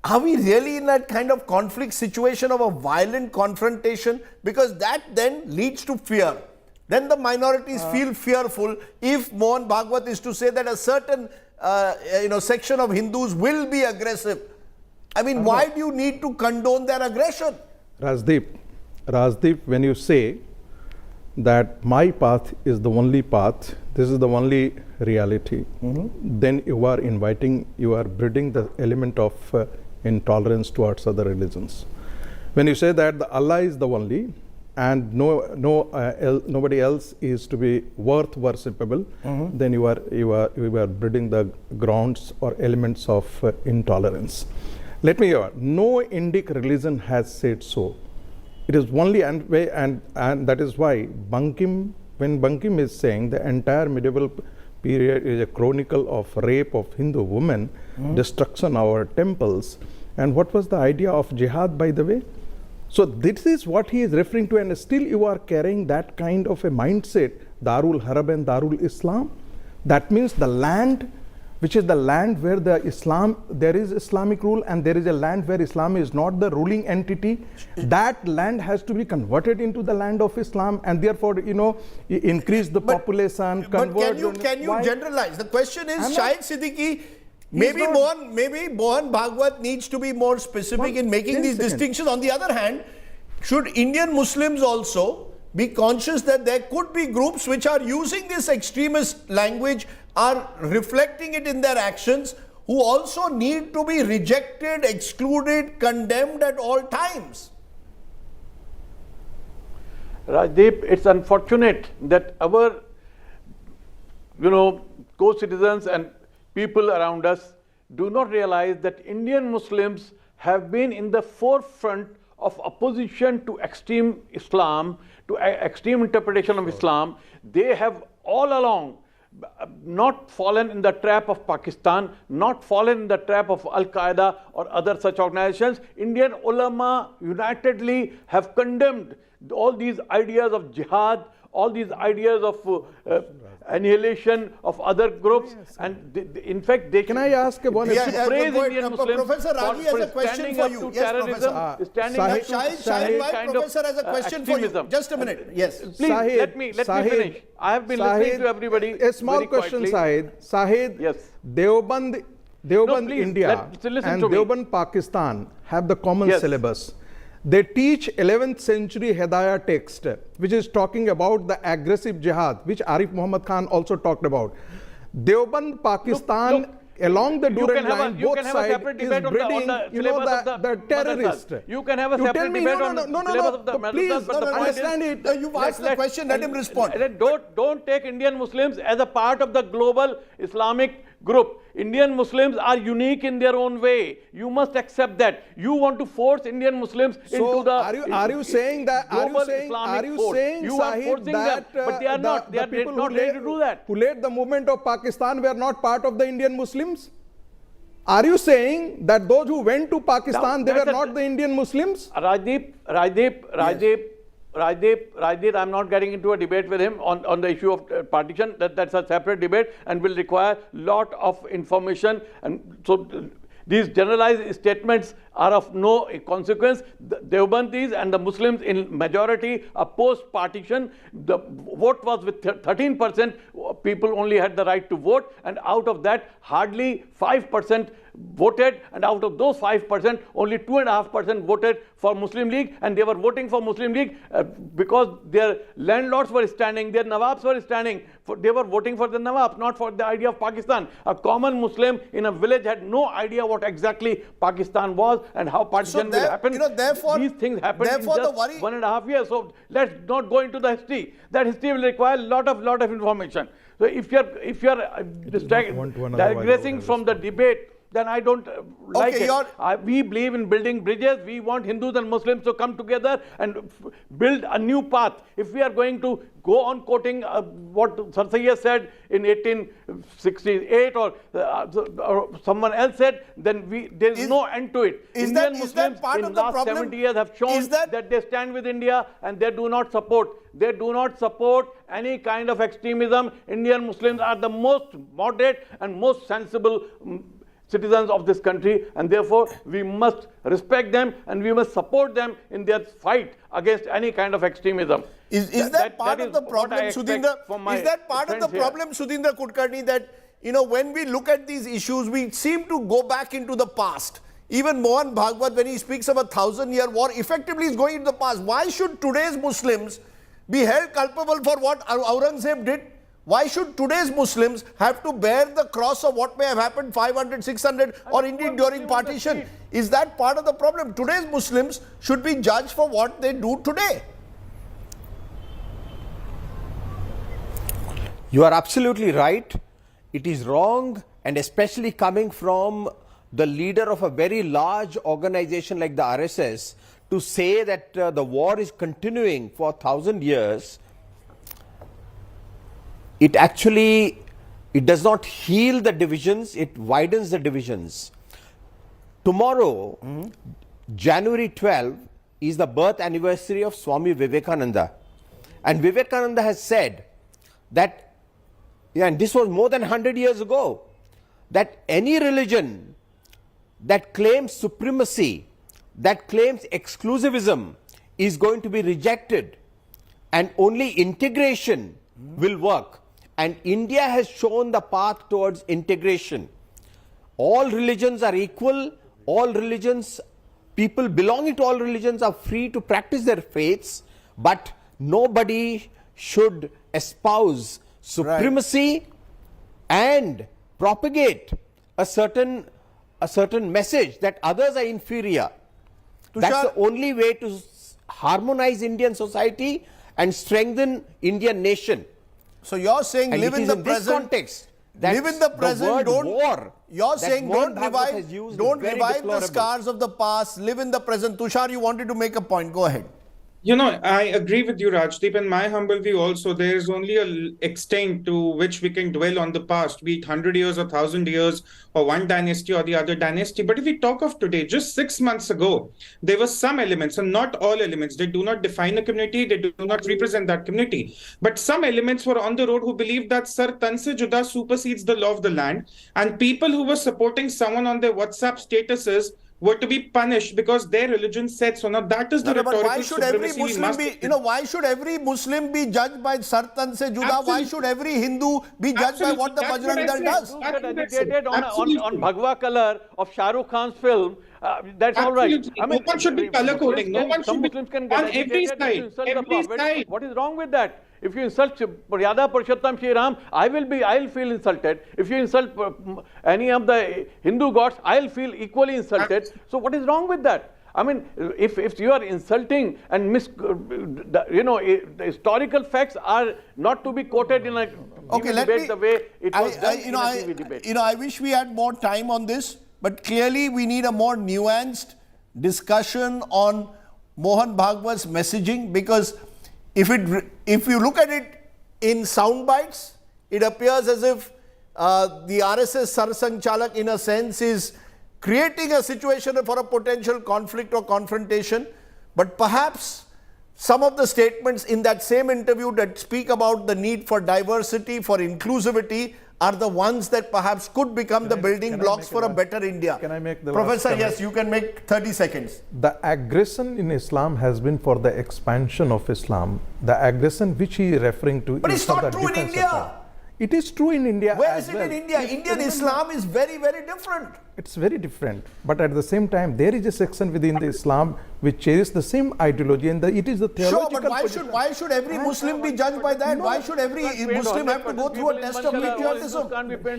[SPEAKER 1] are we really in that kind of conflict situation of a violent confrontation? Because that then leads to fear. Then the minorities feel fearful if Mohan Bhagwat is to say that a certain section of Hindus will be aggressive. I mean, why do you need to condone their aggression?
[SPEAKER 21] Rajdeep, when you say that my path is the only path, this is the only reality, then you are breeding the element of intolerance towards other religions. When you say that the Allah is the only and nobody else is to be worth worshipable, then you are breeding the grounds or elements of intolerance. Let me hear. No Indic religion has said so. It is only and that is why when Bankim is saying the entire medieval period is a chronicle of rape of Hindu women, destruction of our temples. And what was the idea of jihad, by the way? So this is what he is referring to, and still you are carrying that kind of a mindset, Darul Harab and Darul Islam. That means the land, which is the land where there is Islamic rule, and there is a land where Islam is not the ruling entity. That land has to be converted into the land of Islam, and therefore, increase the population, convert.
[SPEAKER 1] But can you generalize? The question is, Shahid Siddiqui, maybe Mohan Bhagwat needs to be more specific in making these distinctions. On the other hand, should Indian Muslims also be conscious that there could be groups which are using this extremist language, are reflecting it in their actions, who also need to be rejected, excluded, condemned at all times?
[SPEAKER 20] Rajdeep, it's unfortunate that our, co-citizens and people around us do not realize that Indian Muslims have been in the forefront of opposition to extreme Islam, to extreme interpretation of Islam. They have all along not fallen in the trap of Pakistan, not fallen in the trap of Al-Qaeda or other such organizations. Indian ulama unitedly have condemned all these ideas of jihad, all these ideas of annihilation of other groups, and in fact they
[SPEAKER 21] can I ask one
[SPEAKER 20] praise Indian Muslims
[SPEAKER 1] Professor Ravi has a question for you. Yes, Professor.
[SPEAKER 20] Standing up to
[SPEAKER 1] Shahid,
[SPEAKER 20] kind
[SPEAKER 1] Professor
[SPEAKER 20] of
[SPEAKER 1] has a question for you. Just a minute. Yes.
[SPEAKER 20] Please, let me finish. I have been listening to everybody.
[SPEAKER 21] A small question, Shahid.
[SPEAKER 20] Yes.
[SPEAKER 21] Deoband India and Deoband Pakistan have the common syllabus. They teach 11th century Hidayah text, which is talking about the aggressive jihad, which Arif Muhammad Khan also talked about. Deoband, Pakistan, along the Durand line, both sides is breeding, the terrorist.
[SPEAKER 20] You can have a separate debate on the syllabus of the madrasas, but the point
[SPEAKER 1] understand
[SPEAKER 20] is,
[SPEAKER 1] it. You've asked the question, let him respond.
[SPEAKER 20] Don't take Indian Muslims as a part of the global Islamic group. Indian Muslims are unique in their own way. You must accept that. You want to force Indian Muslims into the
[SPEAKER 21] are you saying that
[SPEAKER 20] you are forcing them, but they are not. They are not ready to do that.
[SPEAKER 21] Who led the movement of Pakistan were not part of the Indian Muslims? Are you saying that those who went to Pakistan, they were not the Indian Muslims?
[SPEAKER 20] Rajdeep, I'm not getting into a debate with him on the issue of partition. That's a separate debate and will require lot of information. And so these generalized statements are of no consequence. The Deobandis and the Muslims in majority opposed partition. The vote was with 13%. People only had the right to vote, and out of that, hardly 5% voted, and out of those 5%, only 2.5% voted for Muslim League, and they were voting for Muslim League because their landlords were standing, their Nawabs were standing. They were voting for the Nawabs, not for the idea of Pakistan. A common Muslim in a village had no idea what exactly Pakistan was and how partition will happen.
[SPEAKER 1] Therefore,
[SPEAKER 20] these things happened in just 1.5 years. So let's not go into the history. That history will require a lot of information. So if you're digressing from the debate, then I don't like it. We believe in building bridges. We want Hindus and Muslims to come together and build a new path. If we are going to go on quoting what Sardesai said in 1868 or someone else said, then there is no end to it. Indian Muslims in the last 70 years have shown that they stand with India and they do not support. They do not support any kind of extremism. Indian Muslims are the most moderate and most sensible citizens of this country, and therefore we must respect them and we must support them in their fight against any kind of extremism.
[SPEAKER 1] Is that part of the problem, Sudhindra? Is that part of the problem, Sudhindra Kulkarni, that when we look at these issues, we seem to go back into the past? Even Mohan Bhagwat, when he speaks of a 1,000-year war, effectively is going into the past. Why should today's Muslims be held culpable for what Aurangzeb did? Why should today's Muslims have to bear the cross of what may have happened 500, 600 or indeed during partition? Is that part of the problem? Today's Muslims should be judged for what they do today.
[SPEAKER 2] You are absolutely right. It is wrong, and especially coming from the leader of a very large organization like the RSS, to say that the war is continuing for 1,000 years. It actually It does not heal the divisions, it widens the divisions. Tomorrow, January 12, is the birth anniversary of Swami Vivekananda. And Vivekananda has said that, and this was more than 100 years ago, that any religion that claims supremacy, that claims exclusivism, is going to be rejected, and only integration will work. And India has shown the path towards integration. All religions are equal, all religions, people belonging to all religions are free to practice their faiths, but nobody should espouse supremacy and propagate a certain message that others are inferior. That's the only way to harmonize Indian society and strengthen Indian nation.
[SPEAKER 1] So you're saying
[SPEAKER 2] And
[SPEAKER 1] live
[SPEAKER 2] it
[SPEAKER 1] in
[SPEAKER 2] is
[SPEAKER 1] the
[SPEAKER 2] in this
[SPEAKER 1] present.
[SPEAKER 2] context.
[SPEAKER 1] Live in the present.
[SPEAKER 2] word
[SPEAKER 1] Don't
[SPEAKER 2] war.
[SPEAKER 1] You're
[SPEAKER 2] that
[SPEAKER 1] saying
[SPEAKER 2] Mohan
[SPEAKER 1] don't
[SPEAKER 2] Bhagwat has used is very
[SPEAKER 1] revive the
[SPEAKER 2] deplorable.
[SPEAKER 1] scars of the past. Live in the present. Tushar, you wanted to make a point. Go ahead.
[SPEAKER 5] You know, I agree with you, Rajdeep. In my humble view also, there is only an extent to which we can dwell on the past, be it 100 years or 1,000 years or one dynasty or the other dynasty. But if we talk of today, just 6 months ago, there were some elements, and not all elements. They do not define a community. They do not represent that community. But some elements were on the road who believed that Sar Tan Se Juda supersedes the law of the land. And people who were supporting someone on their WhatsApp statuses were to be punished because their religion said so. Now that is the rhetorical
[SPEAKER 1] But why should every
[SPEAKER 5] supremacy we
[SPEAKER 1] Muslim
[SPEAKER 5] must-
[SPEAKER 1] be, why should every Muslim be judged by Sar Tan Se Juda? Why should every Hindu be judged by what the Bajrang Dal does?
[SPEAKER 20] Get educated on Bhagwa color of Shah Rukh Khan's film. That's all right.
[SPEAKER 5] Absolutely. No one should be color coding. No one should be
[SPEAKER 20] Muslims can get
[SPEAKER 5] on every
[SPEAKER 20] educated
[SPEAKER 5] side.
[SPEAKER 20] to insult the
[SPEAKER 5] Every
[SPEAKER 20] Prophet.
[SPEAKER 5] side.
[SPEAKER 20] What is wrong with that? If you insult Yada Purushottam Shri Ram, I'll feel insulted. If you insult any of the Hindu gods, I'll feel equally insulted. So what is wrong with that? I mean, if you are insulting and the historical facts are not to be quoted in a debate the way it was done in a TV debate.
[SPEAKER 1] I wish we had more time on this, but clearly we need a more nuanced discussion on Mohan Bhagwat's messaging, because if you look at it in sound bites, it appears as if the RSS Sarsanchalak, in a sense, is creating a situation for a potential conflict or confrontation. But perhaps some of the statements in that same interview that speak about the need for diversity, for inclusivity, are the ones that perhaps could become the building blocks for a better India.
[SPEAKER 21] Can I make the
[SPEAKER 1] Professor,
[SPEAKER 21] last
[SPEAKER 1] yes, you can make 30 seconds.
[SPEAKER 21] The aggression in Islam has been for the expansion of Islam. The aggression which he is referring to
[SPEAKER 1] But
[SPEAKER 21] is
[SPEAKER 1] it's
[SPEAKER 21] for
[SPEAKER 1] not
[SPEAKER 21] the
[SPEAKER 1] true in
[SPEAKER 21] defense of
[SPEAKER 1] India.
[SPEAKER 21] Islam. It is true in India
[SPEAKER 1] Where
[SPEAKER 21] as
[SPEAKER 1] is it
[SPEAKER 21] well.
[SPEAKER 1] in India? Indian Islam is very, very different.
[SPEAKER 21] It's very different. But at the same time, there is a section within the Islam which cherishes the same ideology, and it is the theological
[SPEAKER 1] Sure, but why should every Muslim be judged by that? Why should every Muslim have to go through a test of patriotism?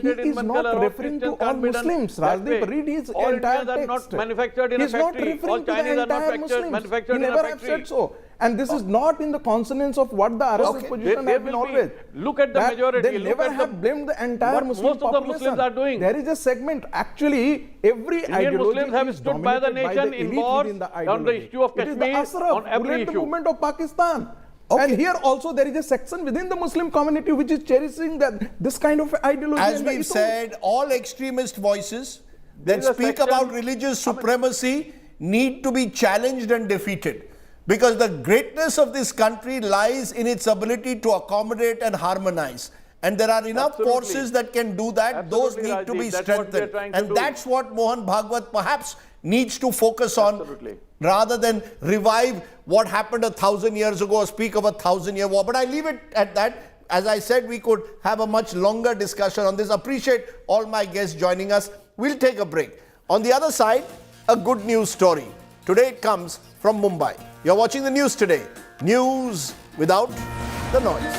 [SPEAKER 21] He is not referring to all Muslims. Rajdeep, read his entire text.
[SPEAKER 20] Not manufactured in
[SPEAKER 21] He is
[SPEAKER 20] a
[SPEAKER 21] not
[SPEAKER 20] factory.
[SPEAKER 21] referring
[SPEAKER 20] All
[SPEAKER 21] to the
[SPEAKER 20] Chinese are not
[SPEAKER 21] entire Muslims.
[SPEAKER 20] manufactured
[SPEAKER 21] He
[SPEAKER 20] in a
[SPEAKER 21] never have
[SPEAKER 20] factory.
[SPEAKER 21] said so. And this is not in the consonance of what the RSS position
[SPEAKER 20] There
[SPEAKER 21] has been
[SPEAKER 20] will be-
[SPEAKER 21] always.
[SPEAKER 20] look at the
[SPEAKER 21] That
[SPEAKER 20] majority,
[SPEAKER 21] They
[SPEAKER 20] look
[SPEAKER 21] never
[SPEAKER 20] at the-
[SPEAKER 21] have blamed the entire
[SPEAKER 20] what
[SPEAKER 21] Muslim
[SPEAKER 20] most of the
[SPEAKER 21] population.
[SPEAKER 20] Muslims are doing.
[SPEAKER 21] There is a segment. Actually, every
[SPEAKER 20] Indian
[SPEAKER 21] ideology
[SPEAKER 20] Muslims have
[SPEAKER 21] is
[SPEAKER 20] stood by the
[SPEAKER 21] dominated
[SPEAKER 20] nation
[SPEAKER 21] the
[SPEAKER 20] in
[SPEAKER 21] elite
[SPEAKER 20] wars
[SPEAKER 21] within the
[SPEAKER 20] on the
[SPEAKER 21] ideology.
[SPEAKER 20] issue of
[SPEAKER 21] It is the
[SPEAKER 20] Kashmir,
[SPEAKER 21] Ashraf
[SPEAKER 20] on every
[SPEAKER 21] who led the
[SPEAKER 20] issue.
[SPEAKER 21] movement of Pakistan. And here also there is a section within the Muslim community which is cherishing this kind of ideology.
[SPEAKER 1] As
[SPEAKER 21] and the
[SPEAKER 1] we've
[SPEAKER 21] ethos.
[SPEAKER 1] said, all extremist voices that
[SPEAKER 20] is a
[SPEAKER 1] speak
[SPEAKER 20] section-
[SPEAKER 1] about religious supremacy need to be challenged and defeated. Because the greatness of this country lies in its ability to accommodate and harmonize. And there are enough
[SPEAKER 20] Absolutely.
[SPEAKER 1] forces that can do that.
[SPEAKER 20] Absolutely,
[SPEAKER 1] Those need to
[SPEAKER 20] Rajdeep.
[SPEAKER 1] be
[SPEAKER 20] That's what we are
[SPEAKER 1] strengthened.
[SPEAKER 20] trying to
[SPEAKER 1] And
[SPEAKER 20] do.
[SPEAKER 1] that's what Mohan Bhagwat perhaps needs to focus on.
[SPEAKER 20] Absolutely.
[SPEAKER 1] Rather than revive what happened 1,000 years ago or speak of a 1,000-year war. But I leave it at that. As I said, we could have a much longer discussion on this. Appreciate all my guests joining us. We'll take a break. On the other side, a good news story. Today it comes from Mumbai. You're watching the news today. News without the noise.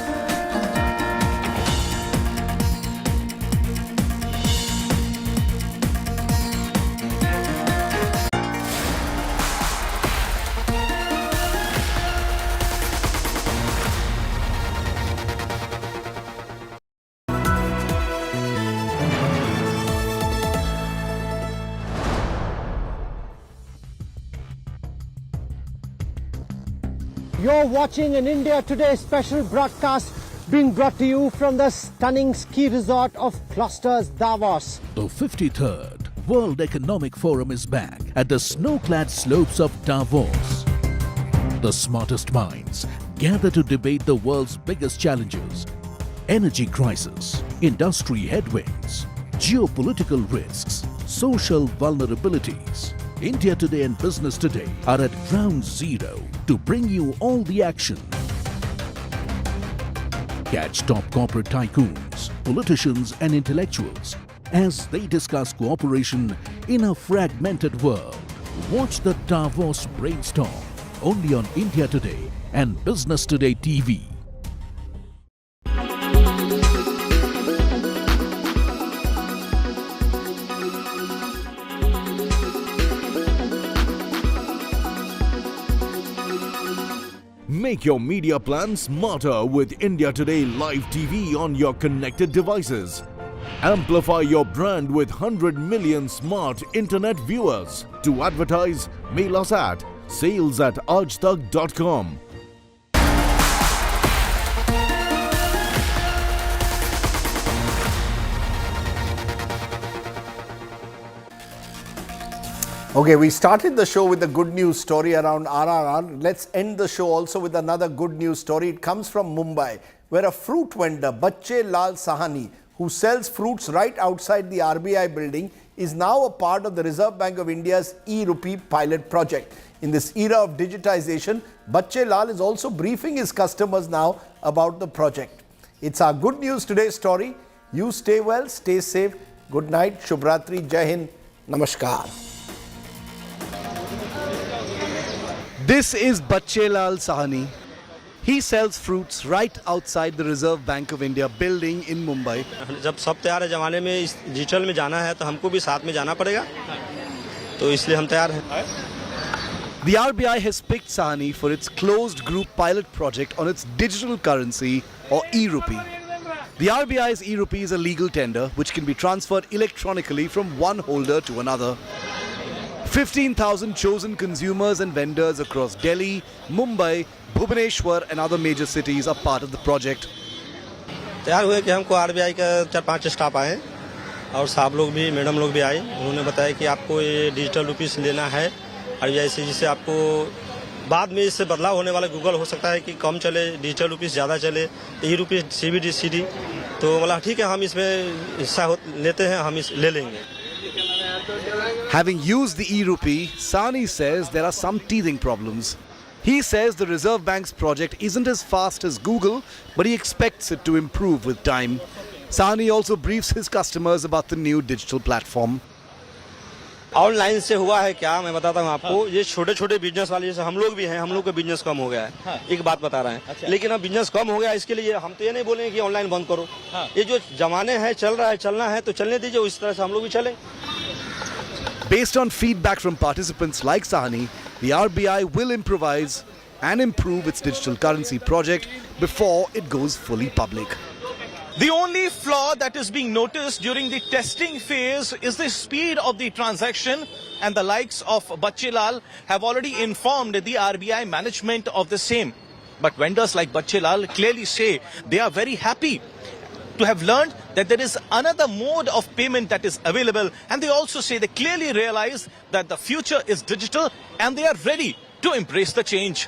[SPEAKER 6] You're watching an India Today special broadcast Being brought to you from the stunning ski resort of Klosters, Davos.
[SPEAKER 22] The 53rd World Economic Forum is back at the snow-clad slopes of Davos. The smartest minds gather to debate the world's biggest challenges: energy crisis, industry headwinds, geopolitical risks, social vulnerabilities. India Today and Business Today are at ground zero to bring you all the action. Catch top corporate tycoons, politicians and intellectuals as they discuss cooperation in a fragmented world. Watch the Davos brainstorm only on India Today and Business Today TV.
[SPEAKER 23] Make your media plan smarter with India Today Live TV on your connected devices. Amplify your brand with 100 million smart internet viewers. To advertise, mail us at sales@aajtak.com.
[SPEAKER 1] Okay, we started the show with a good news story around RRR. Let's end the show also with another good news story. It comes from Mumbai, where a fruit vendor, Bachche Lal Sahani, who sells fruits right outside the RBI building, is now a part of the Reserve Bank of India's e-rupee pilot project. In this era of digitization, Bachche Lal is also briefing his customers now about the project. It's our good news today story. You stay well, stay safe. Good night, Shubhratri, Jai Hind, Namaskar.
[SPEAKER 24] This is Bachche Lal Sahani. He sells fruits right outside the Reserve Bank of India building in Mumbai.
[SPEAKER 25] जब सब तैयार है जमाने में इस digital में जाना है तो हमको भी साथ में जाना पड़ेगा तो इसलिए हम तैयार हैं.
[SPEAKER 24] The RBI has picked Sahani for its closed group pilot project on its digital currency or e-rupee. The RBI's e-rupee is a legal tender which can be transferred electronically from one holder to another. 15,000 chosen consumers and vendors across Delhi, Mumbai, Bhubaneswar and other major cities are part of the project.
[SPEAKER 25] तैयार हुए कि हमको RBI का 4-5 staff आए और साहब लोग भी मैडम लोग भी आए. उन्होंने बताया कि आपको ये डिजिटल रुपीस लेना है आरबीआई से, जिससे आपको बाद में इससे बदलाव होने वाला. गूगल हो सकता है कि कम चले, डिजिटल रुपीस ज़्यादा चले, ई रुपीस CBD CD. तो मतलब ठीक है, हम इसमें हिस्सा लेते हैं, हम इस ले लेंगे.
[SPEAKER 24] Having used the e-rupee, Sahani says there are some teething problems. He says the Reserve Bank's project isn't as fast as Google, but he expects it to improve with time. Sahani also briefs his customers about the new digital platform.
[SPEAKER 25] Online से हुआ है क्या, मैं बताता हूँ आपको. ये छोटे छोटे बिजनेस वाले जैसे हम लोग भी हैं, हम लोग का बिजनेस कम हो गया है. एक बात बता रहे हैं. लेकिन अब बिजनेस कम हो गया, इसके लिए हम तो ये नहीं बोलेंगे कि ऑनलाइन बंद करो. ये जो जमाने हैं चल रहा है, चलना है तो चलने दीजिए, इस तरह से हम लोग भी चलें.
[SPEAKER 24] Based on feedback from participants like Sahani, the RBI will improvise and improve its digital currency project before it goes fully public.
[SPEAKER 26] The only flaw that is being noticed during the testing phase is the speed of the transaction, and the likes of Bachche Lal have already informed the RBI management of the same. But vendors like Bachche Lal clearly say they are very happy to have learned that there is another mode of payment that is available, and they also say they clearly realize that the future is digital and they are ready to embrace the change.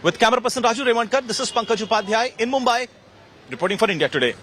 [SPEAKER 26] With camera person Raju Revankar, this is Pankaj Upadhyay in Mumbai, reporting for India Today.